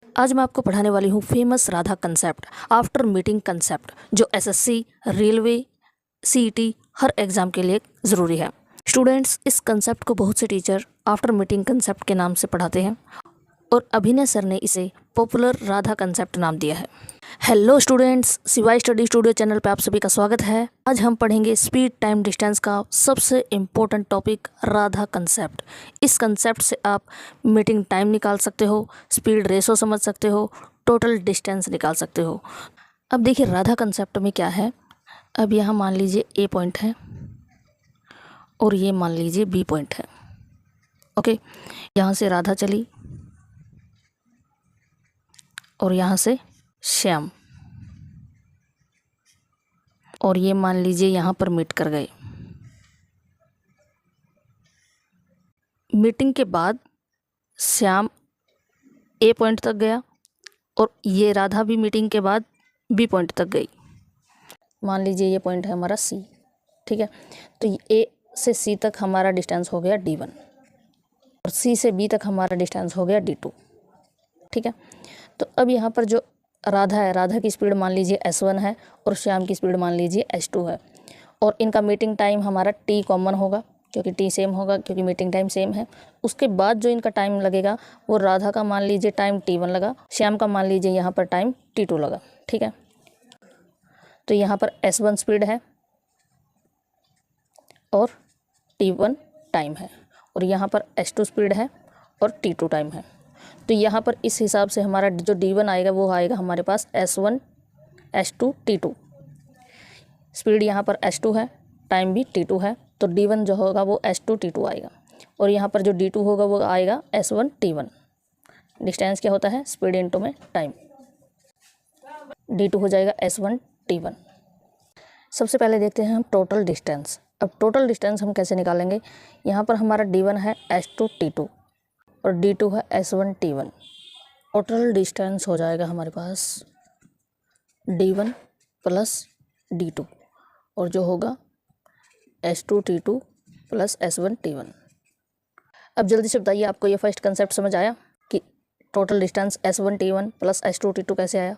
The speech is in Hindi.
आज मैं आपको पढ़ाने वाली हूँ famous Radha concept after meeting concept, जो एसएससी, रेलवे, सीईटी हर एग्ज़ाम के लिए ज़रूरी है। स्टूडेंट्स, इस कंसेप्ट को बहुत से टीचर आफ्टर मीटिंग कंसेप्ट के नाम से पढ़ाते हैं और अभिनय सर ने इसे पॉपुलर राधा कंसेप्ट नाम दिया है। हेलो स्टूडेंट्स, सिवाय स्टडी स्टूडियो चैनल पे आप सभी का स्वागत है। आज हम पढ़ेंगे स्पीड टाइम डिस्टेंस का सबसे इम्पोर्टेंट टॉपिक राधा कंसेप्ट। इस कंसेप्ट से आप मीटिंग टाइम निकाल सकते हो, स्पीड रेशो समझ सकते हो, टोटल डिस्टेंस निकाल सकते हो। अब देखिए राधा कंसेप्ट में क्या है। अब यहाँ मान लीजिए ए पॉइंट है और ये मान लीजिए बी पॉइंट है। ओके, यहाँ से राधा चली और यहाँ से श्याम, और ये मान लीजिए यहाँ पर मीट कर गए। मीटिंग के बाद श्याम ए पॉइंट तक गया और ये राधा भी मीटिंग के बाद बी पॉइंट तक गई। मान लीजिए ये पॉइंट है हमारा सी, ठीक है। तो ए से सी तक हमारा डिस्टेंस हो गया D1 और सी से बी तक हमारा डिस्टेंस हो गया D2, ठीक है। तो अब यहाँ पर जो राधा है, राधा की स्पीड मान लीजिए S1 है और श्याम की स्पीड मान लीजिए S2 है, और इनका मीटिंग टाइम हमारा T कॉमन होगा क्योंकि T सेम होगा, क्योंकि मीटिंग टाइम सेम है। उसके बाद जो इनका टाइम लगेगा वो राधा का मान लीजिए टाइम T1 लगा, श्याम का मान लीजिए यहाँ पर टाइम T2 लगा, ठीक है। तो यहाँ पर S1 स्पीड है और T1 टाइम है, और यहाँ पर S2 स्पीड है और T2 टाइम है। तो यहाँ पर इस हिसाब से हमारा जो D1 आएगा वो आएगा हमारे पास S1 S2 T2। स्पीड यहाँ पर S2 है, टाइम भी T2 है, तो D1 जो होगा वो S2 T2 आएगा, और यहाँ पर जो D2 होगा वो आएगा S1 T1। डिस्टेंस क्या होता है? स्पीड इनटू में टाइम। D2 हो जाएगा S1 T1। सबसे पहले देखते हैं हम टोटल डिस्टेंस। अब टोटल डिस्टेंस हम कैसे निकालेंगे? यहाँ पर हमारा D1 है S2 T2 और D2 है S1 T1। टोटल डिस्टेंस हो जाएगा हमारे पास D1 प्लस D2, और जो होगा S2 T2 plus S1 T1। अब जल्दी से बताइए, आपको ये फर्स्ट कंसेप्ट समझ आया कि total distance S1 T1 plus S2 T2 कैसे आया?